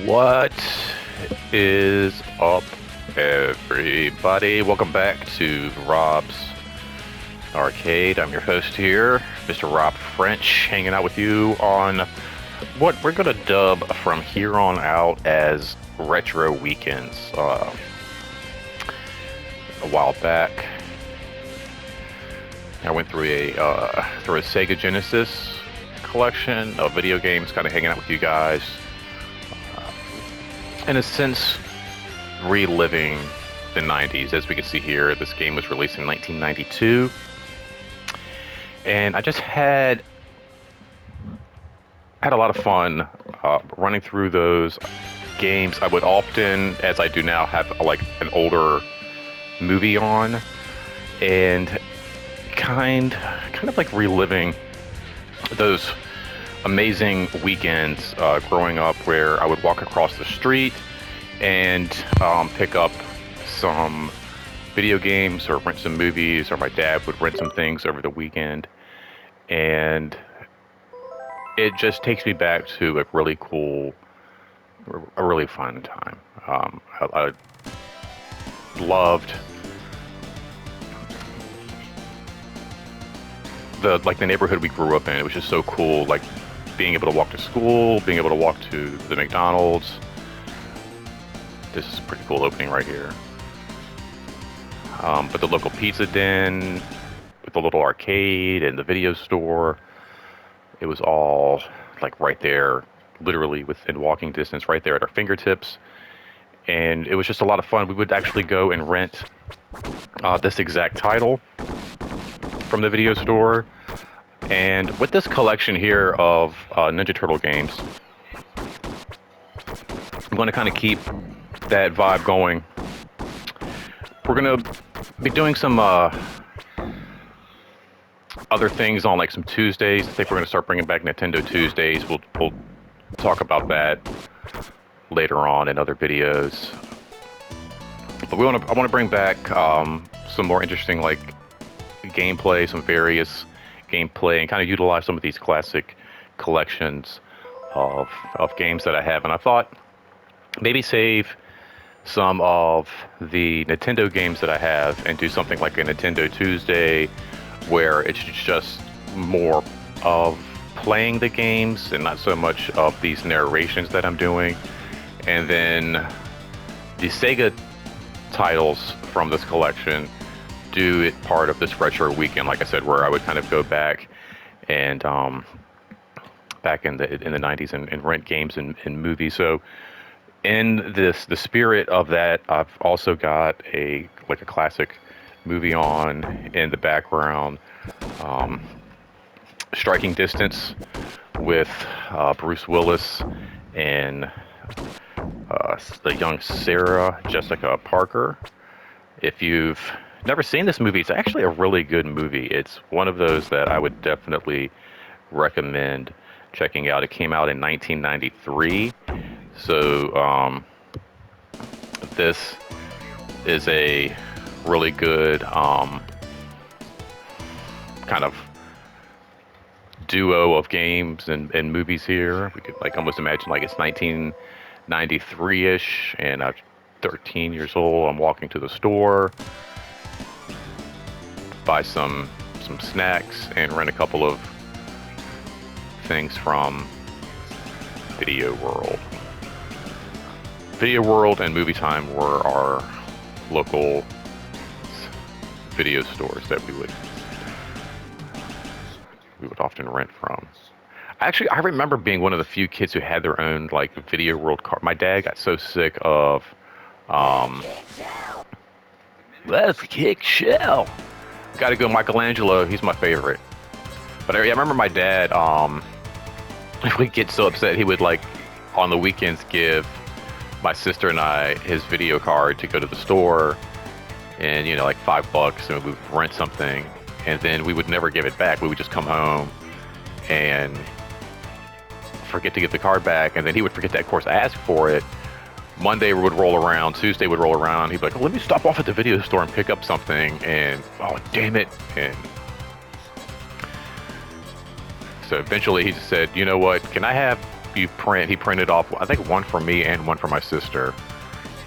What is up, everybody? Welcome back to Rob's Arcade. I'm your host here, Mr. Rob French, hanging out with you on what we're going to dub from here on out as Retro Weekends. A while back, I went through a Sega Genesis collection of video games, kind of hanging out with you guys. In a sense, reliving the 90s. As we can see here, this game was released in 1992. And I just had a lot of fun running through those games. I would often, as I do now, have like an older movie on, and kind of like reliving those amazing weekends growing up, where I would walk across the street and pick up some video games or rent some movies, or my dad would rent some things over the weekend, and it just takes me back to a really fun time. I loved the neighborhood we grew up in. It was just so cool, like being able to walk to school, being able to walk to the McDonald's. This is a pretty cool opening right here. But the local pizza den, with the little arcade and the video store, it was all like right there, literally within walking distance, right there at our fingertips. And it was just a lot of fun. We would actually go and rent this exact title from the video store. And with this collection here of Ninja Turtle games, I'm going to kind of keep that vibe going. We're going to be doing some other things on like some Tuesdays. I think we're going to start bringing back Nintendo Tuesdays. We'll talk about that later on in other videos. But I want to bring back some more interesting like gameplay, some various gameplay, and kind of utilize some of these classic collections of games that I have. And I thought maybe save some of the Nintendo games that I have and do something like a Nintendo Tuesday, where it's just more of playing the games and not so much of these narrations that I'm doing. And then the Sega titles from this collection do it part of this retro weekend, like I said, where I would kind of go back and back in the 90s and rent games and movies. So in the spirit of that, I've also got a classic movie on in the background, Striking Distance, with Bruce Willis and the young Sarah Jessica Parker. If you've never seen this movie, it's actually a really good movie. It's one of those that I would definitely recommend checking out. It came out in 1993. So this is a really good kind of duo of games and movies here. We could like almost imagine like it's 1993-ish, and I'm 13 years old. I'm walking to the store, buy some snacks, and rent a couple of things from Video World. Video World and Movie Time were our local video stores that we would often rent from. Actually, I remember being one of the few kids who had their own like Video World card. My dad got so sick of let's kick shell. Got to go Michelangelo. He's my favorite. But I remember my dad, we'd get so upset, he would like on the weekends give my sister and I his video card to go to the store, and you know, like $5, and we would rent something, and then we would never give it back. We would just come home and forget to give the card back, and then he would forget to, of course, ask for it. Monday would roll around, Tuesday would roll around, he'd be like, oh, let me stop off at the video store and pick up something, and oh, damn it. And so eventually he just said, you know what, can I have he printed off, I think, one for me and one for my sister.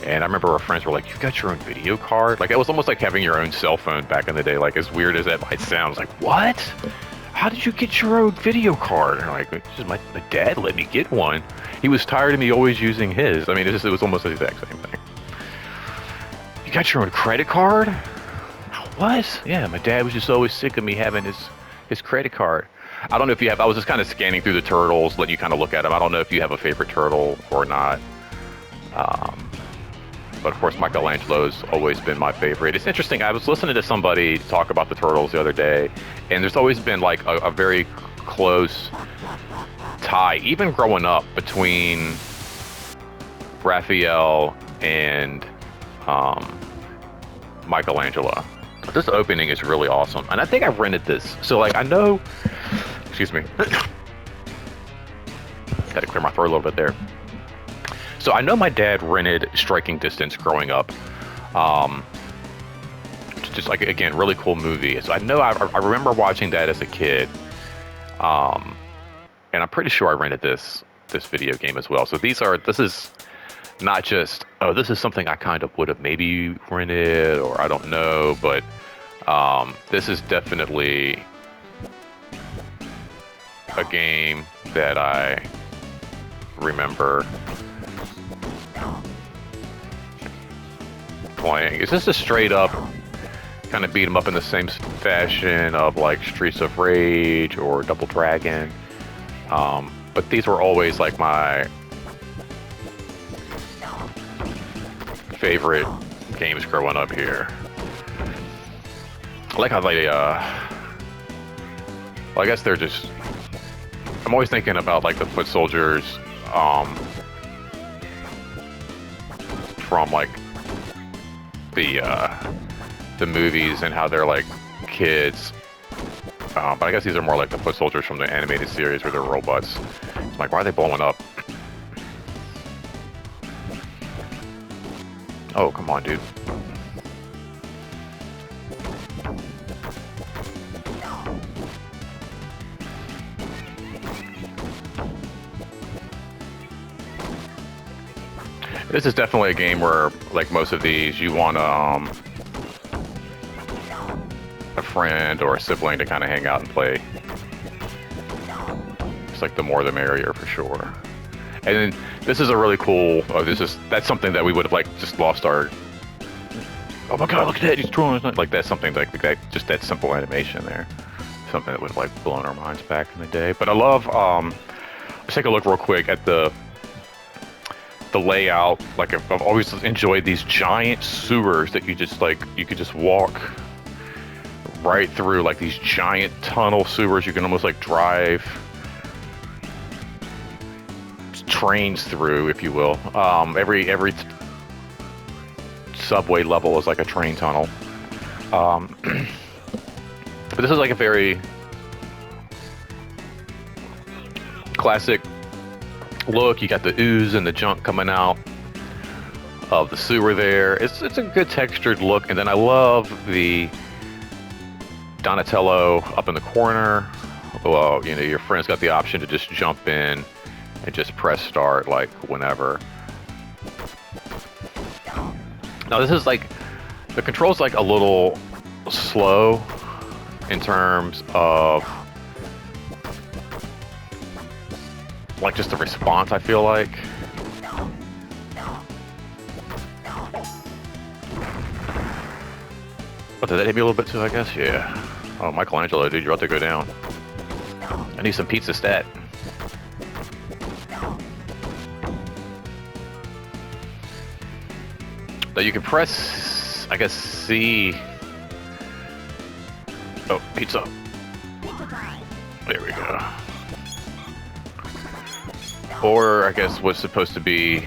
And I remember our friends were like, "You got your own video card?" Like, it was almost like having your own cell phone back in the day. Like, as weird as that might sound, I was like, "What? How did you get your own video card?" And I'm like, my dad let me get one. He was tired of me always using his. I mean, it was almost the exact same thing. You got your own credit card? What? Yeah, my dad was just always sick of me having his credit card. I don't know if you have, I was just kind of scanning through the turtles, letting you kind of look at them. I don't know if you have a favorite turtle or not. But of course, Michelangelo's always been my favorite. It's interesting, I was listening to somebody talk about the turtles the other day, and there's always been like a very close tie, even growing up, between Raphael and Michelangelo. This opening is really awesome, and I think I rented this. So like, I know, excuse me, got to clear my throat a little bit there. So I know my dad rented Striking Distance growing up. Just like, again, really cool movie. So I know I remember watching that as a kid. And I'm pretty sure I rented this video game as well. So this is not just, oh, this is something I kind of would have maybe rented, or I don't know, but this is definitely a game that I remember playing. Is this a straight up kind of beat 'em up in the same fashion of like Streets of Rage or Double Dragon? But these were always like my favorite games growing up here. I like how they, well, I guess they're just, I'm always thinking about like the foot soldiers, from like the movies, and how they're like kids. But I guess these are more like the foot soldiers from the animated series, where they're robots. It's like, why are they blowing up? Oh, come on, dude. This is definitely a game where, like most of these, you want a friend or a sibling to kind of hang out and play. It's like the more the merrier, for sure. And then this is a really cool, that's something that we would have like just lost our, oh my god, look at that, he's drawing, like that's something like that, just that simple animation there. Something that would have like blown our minds back in the day. But I love, let's take a look real quick at the layout. Like, I've always enjoyed these giant sewers that you just like, you could just walk right through, like these giant tunnel sewers you can almost like drive trains through, if you will. Every subway level is like a train tunnel. But this is like a very classic look. You got the ooze and the junk coming out of the sewer there. It's a good textured look. And then I love the Donatello up in the corner. Well, you know, your friend's got the option to just jump in and just press start like whenever. Now this is like, the control's like a little slow in terms of like just the response, I feel like. Oh, did that hit me a little bit too, I guess? Yeah. Oh, Michelangelo, dude, you're about to go down. I need some pizza stat. So you can press, I guess, C. Oh, pizza. There we go. Or, I guess, what's supposed to be,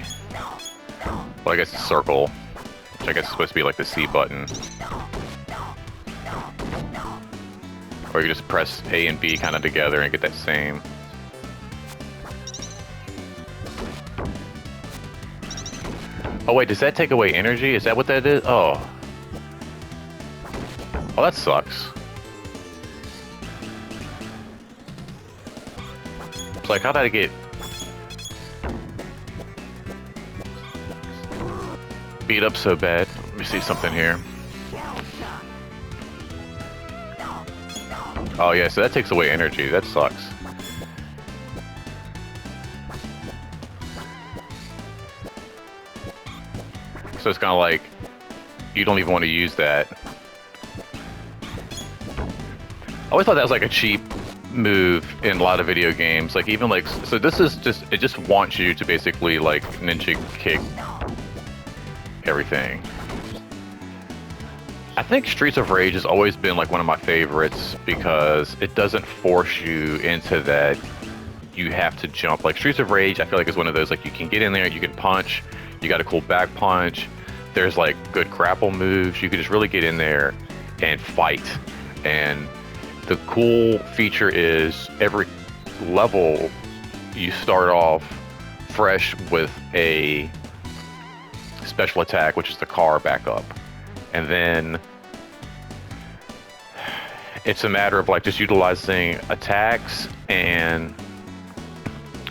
well, I guess it's circle, which I guess is supposed to be like the C button. Or you just press A and B kind of together and get that same. Oh wait, does that take away energy? Is that what that is? Oh. Oh, that sucks. It's like, how did I get beat up so bad. Let me see something here. Oh yeah, so that takes away energy. That sucks. So it's kind of like you don't even want to use that. I always thought that was like a cheap move in a lot of video games. Like even like, so this is just, it just wants you to basically like ninja kick everything. I think Streets of Rage has always been like one of my favorites because it doesn't force you into that you have to jump. Like Streets of Rage, I feel like is one of those, like you can get in there, you can punch, you got a cool back punch, there's like good grapple moves, you can just really get in there and fight. And the cool feature is every level you start off fresh with a special attack, which is the car backup. And then it's a matter of like just utilizing attacks and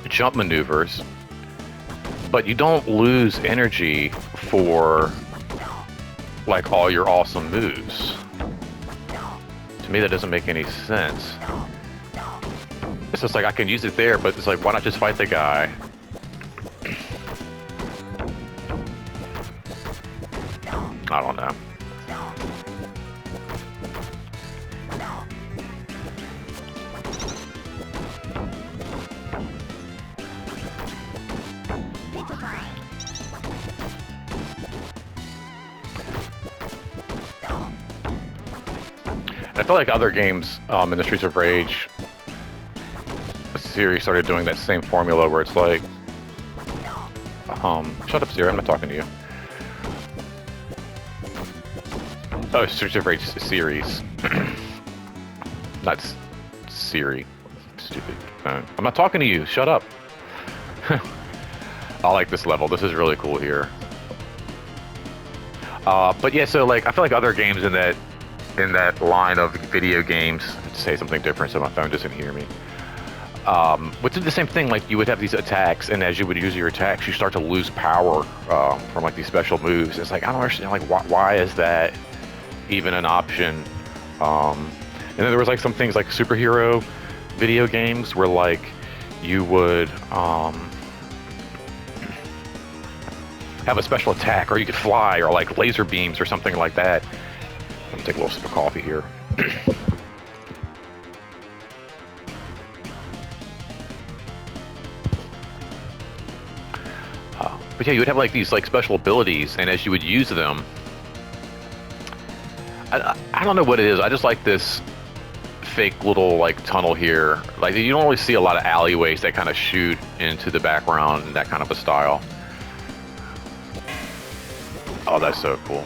jump maneuvers, but you don't lose energy for like all your awesome moves. To me, that doesn't make any sense. It's just like I can use it there, but it's like, why not just fight the guy? I don't know. I feel like other games in the Streets of Rage series started doing that same formula where it's like, shut up, Zero, I'm not talking to you. Oh, Streets of Rage series. Not Siri. Stupid phone. I'm not talking to you, shut up. I like this level, this is really cool here. But yeah, so like, I feel like other games in that line of video games, say something different so my phone doesn't hear me, would do the same thing. Like you would have these attacks, and as you would use your attacks, you start to lose power from like these special moves. It's like, I don't understand, like why is that even an option? And then there was like some things like superhero video games where like you would have a special attack, or you could fly, or like laser beams or something like that. I'm gonna take a little sip of coffee here. But yeah, you would have like these like special abilities, and as you would use them, I don't know what it is. I just like this fake little like tunnel here. Like you don't really see a lot of alleyways that kind of shoot into the background in that kind of a style. Oh, that's so cool.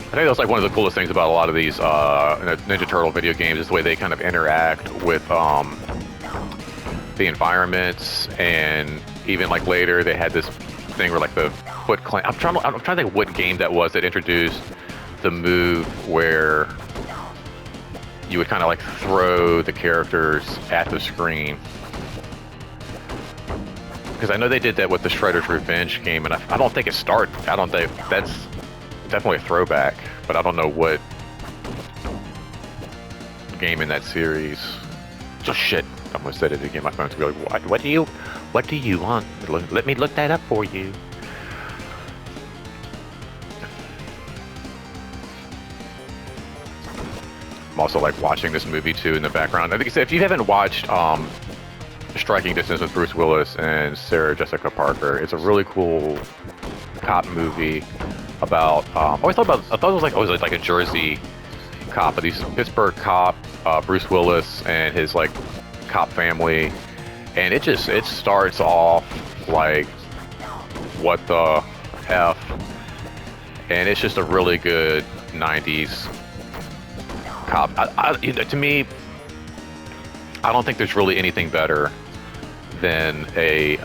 I think that's like one of the coolest things about a lot of these Ninja Turtle video games is the way they kind of interact with the environments, and even like later they had this thing where like the Foot Clan. I'm trying to think what game that was that introduced the move where you would kind of like throw the characters at the screen. Because I know they did that with the Shredder's Revenge game, and I don't think it started. I don't think that's definitely a throwback, but I don't know what game in that series. Just shit. I almost said it again. My phone's going to be like, what do you want? Let me look that up for you. I'm also like watching this movie too in the background. I think if you haven't watched Striking Distance with Bruce Willis and Sarah Jessica Parker, it's a really cool cop movie about. I thought it was like a Jersey cop, but he's a Pittsburgh cop, Bruce Willis and his like cop family, and it starts off like what the F, and it's just a really good 90s cop. To me, I don't think there's really anything better than a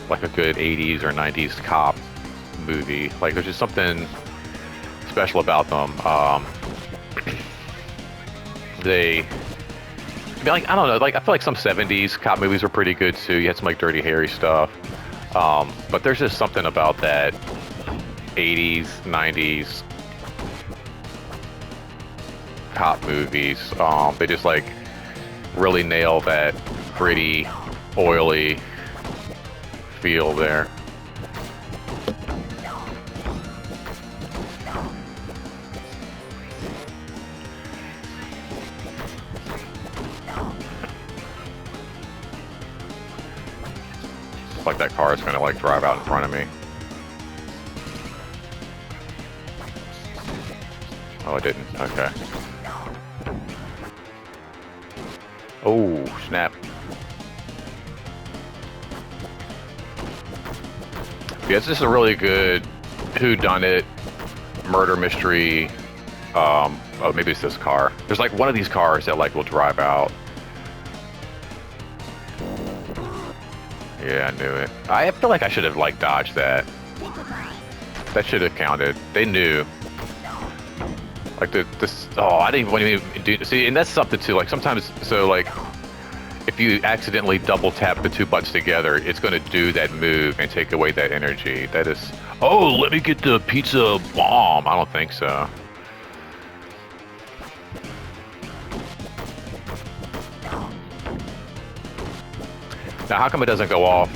like a good 80s or 90s cop movie. Like there's just something special about them. I mean, like, I don't know, like I feel like some 70s cop movies were pretty good too. You had some like Dirty Harry stuff. But there's just something about that 80s, 90s cop movies. They just like really nail that gritty, oily feel there. It's like that car is gonna like drive out in front of me. Oh, it didn't. Okay. Oh, snap. Yeah, it's just a really good whodunit murder mystery. Oh, maybe it's this car. There's like one of these cars that like will drive out. Yeah, I knew it. I feel like I should have like dodged that. That should have counted. They knew. Like this. Oh, I didn't even do. See, and that's something too. Like sometimes, so like, if you accidentally double tap the two buttons together, it's going to do that move and take away that energy. That is. Oh, let me get the pizza bomb. I don't think so. Now, how come it doesn't go off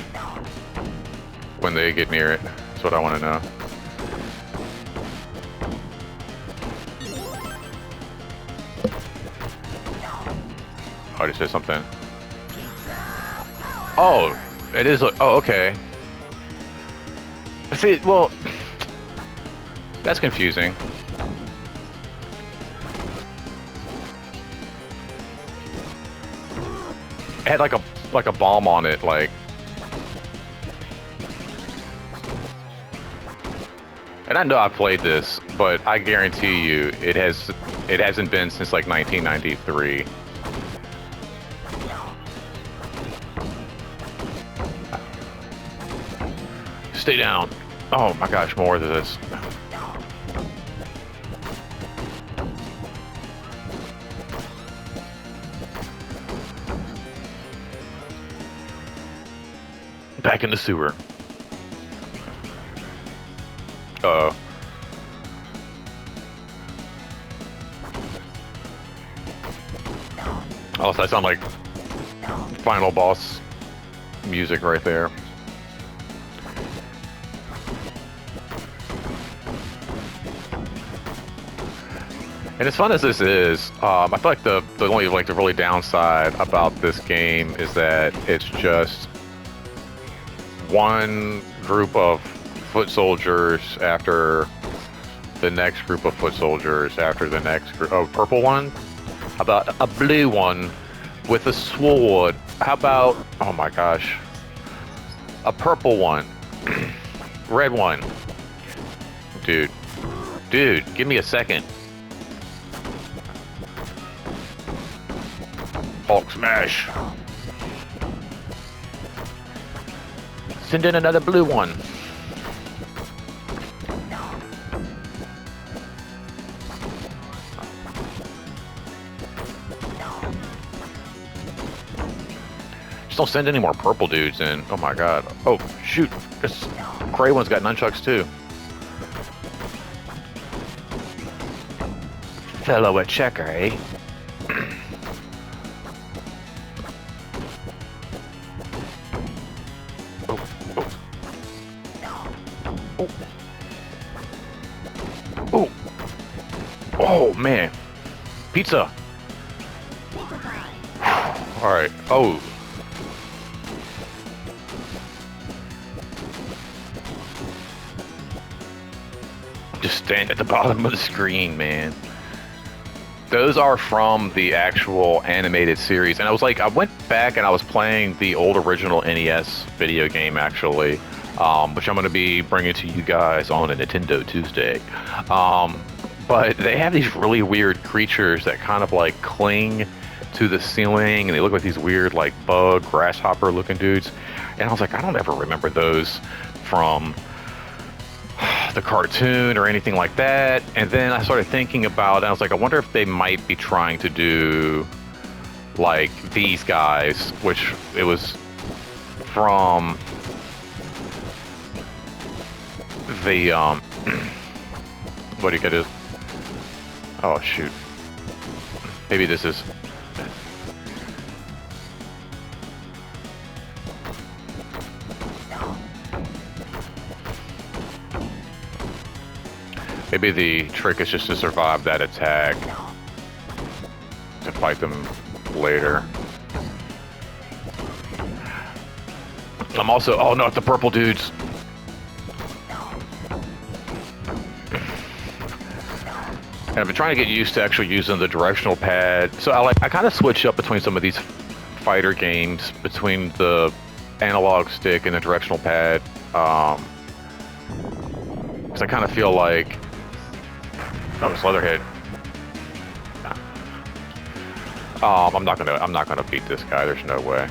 when they get near it? That's what I want to know. Oh, I just said something. Oh, it is. Oh, okay. See, well, that's confusing. It had like a bomb on it, like. And I know I played this, but I guarantee you it hasn't been since like 1993. Stay down. Oh my gosh, more of this. Back in the sewer. Uh-oh. Oh, so that sounds like final boss music right there. And as fun as this is, I feel like the only like the really downside about this game is that it's just one group of foot soldiers after the next group of foot soldiers after the next group. Oh, purple one? How about a blue one with a sword? How about, oh my gosh, a purple one, red one. Dude, give me a second. Hulk smash. Send in another blue one. Just don't send any more purple dudes in. Oh my god. Oh, shoot. This gray one's got nunchucks too. Fellow at checker, eh? Oh. Oh, man. Pizza. Alright. Oh. Just stand at the bottom of the screen, man. Those are from the actual animated series. And I was like, I went back and I was playing the old original NES video game, actually. Which I'm going to be bringing to you guys on a Nintendo Tuesday. But they have these really weird creatures that kind of like cling to the ceiling, and they look like these weird like bug, grasshopper looking dudes. And I was like, I don't ever remember those from the cartoon or anything like that. And then I started thinking about it, and I was like, I wonder if they might be trying to do like these guys, which it was from the what do you get is? Oh shoot. Maybe this is. Maybe the trick is just to survive that attack to fight them later. I'm also, oh no, it's the purple dudes. And I've been trying to get used to actually using the directional pad. So I kind of switch up between some of these fighter games between the analog stick and the directional pad. Because I kind of feel like, oh, it's Leatherhead. I'm not gonna beat this guy. There's no way.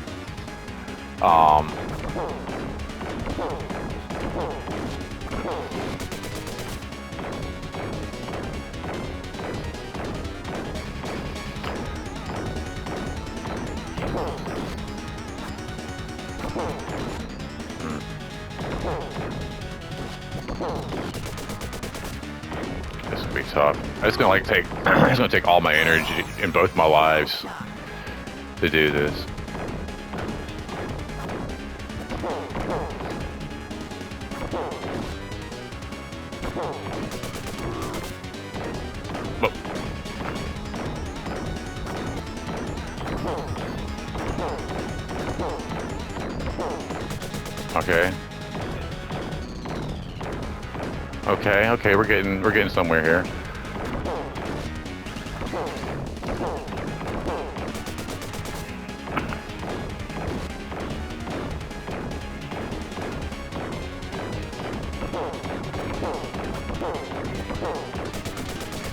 This is gonna be tough. It's gonna like take. It's gonna take all my energy in both my lives to do this. Okay. Okay, we're getting somewhere here.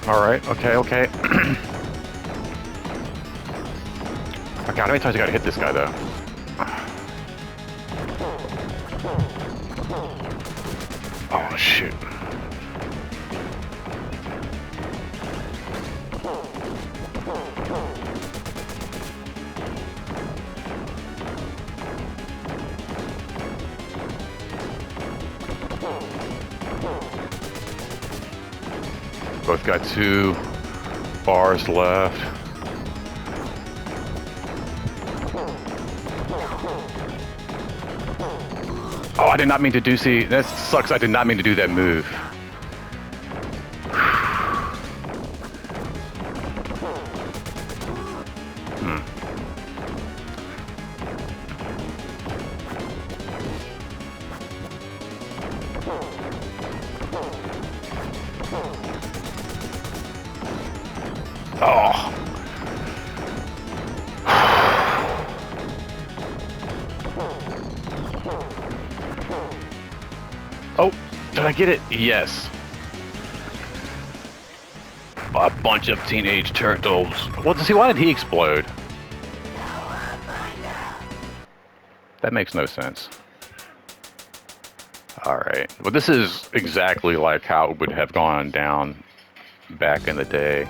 All right. Okay. Okay. Oh God, how many times I gotta hit this guy though? Oh shoot. Both got 2 bars left. Oh, I did not mean to do, see, that sucks. I did not mean to do that move. Oh. Oh, did I get it? Yes. A bunch of teenage turtles. Well, see, why did he explode? That makes no sense. Alright. Well, this is exactly like how it would have gone down back in the day.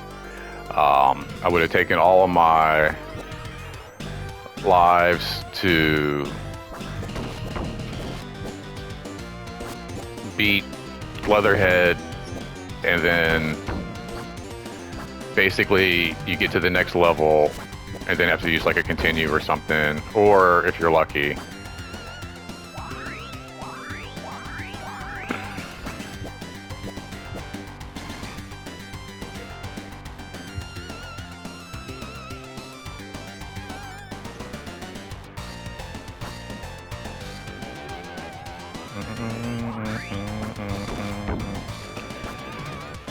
I would have taken all of my lives to beat Leatherhead, and then basically you get to the next level and then have to use like a continue or something, or if you're lucky,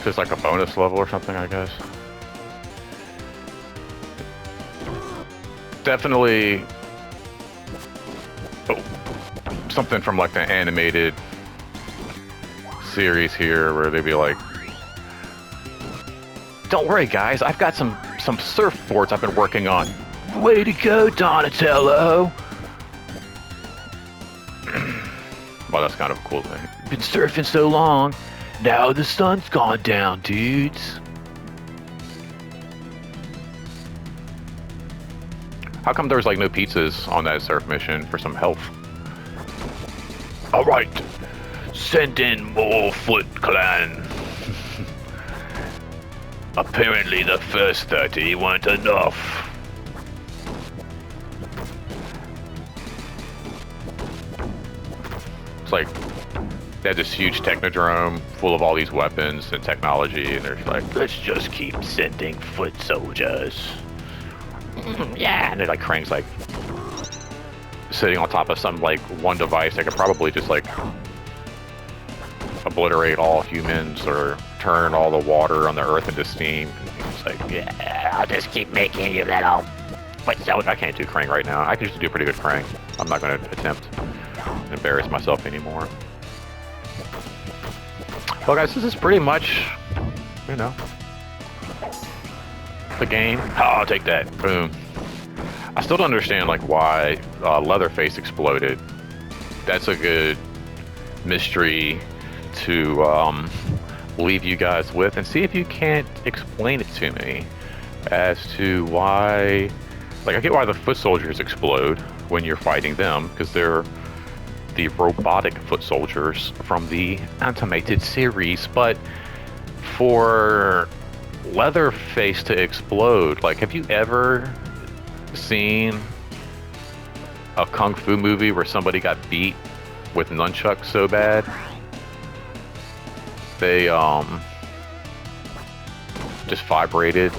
just like a bonus level or something, I guess. Definitely something from like the animated series here where they'd be like, don't worry guys, I've got some surfboards I've been working on. Way to go, Donatello. Well, that's kind of a cool thing. Been surfing so long, now the sun's gone down, dudes. How come there's like no pizzas on that surf mission for some health? Alright, Send in more Foot Clan. Apparently the first 30 weren't enough. It's like they had this huge technodrome full of all these weapons and technology, and they're like, let's just keep sending foot soldiers. Yeah, and they're like, Krang's like sitting on top of some like one device that could probably just like obliterate all humans or turn all the water on the earth into steam. And it's like, yeah, I'll just keep making you little foot soldiers. I can't do Krang right now. I can just do pretty good Krang. I'm not going to attempt to embarrass myself anymore. Well, guys, this is pretty much, you know, the game. Oh, I'll take that. Boom. I still don't understand like why Leatherface exploded. That's a good mystery to leave you guys with, and see if you can't explain it to me as to why. Like, I get why the foot soldiers explode when you're fighting them, because they're the robotic foot soldiers from the animated series, but for Leatherface to explode, like, have you ever seen a kung fu movie where somebody got beat with nunchucks so bad they just vibrated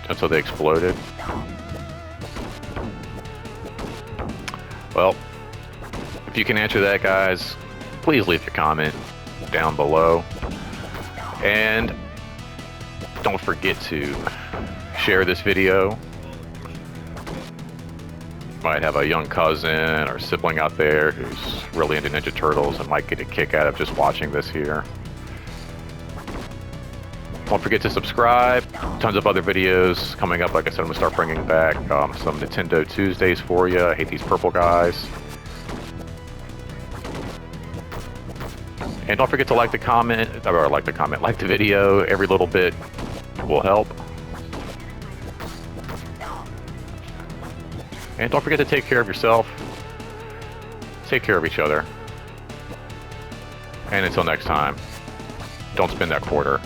until they exploded? Well, if you can answer that, guys, please leave your comment down below, and don't forget to share this video. You might have a young cousin or sibling out there who's really into Ninja Turtles and might get a kick out of just watching this here. Don't forget to subscribe. Tons of other videos coming up. Like I said, I'm going to start bringing back some Nintendo Tuesdays for you. I hate these purple guys. And don't forget to like the video. Every little bit will help. And don't forget to take care of yourself. Take care of each other. And until next time, don't spend that quarter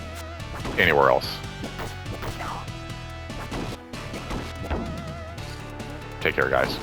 anywhere else. Take care, guys.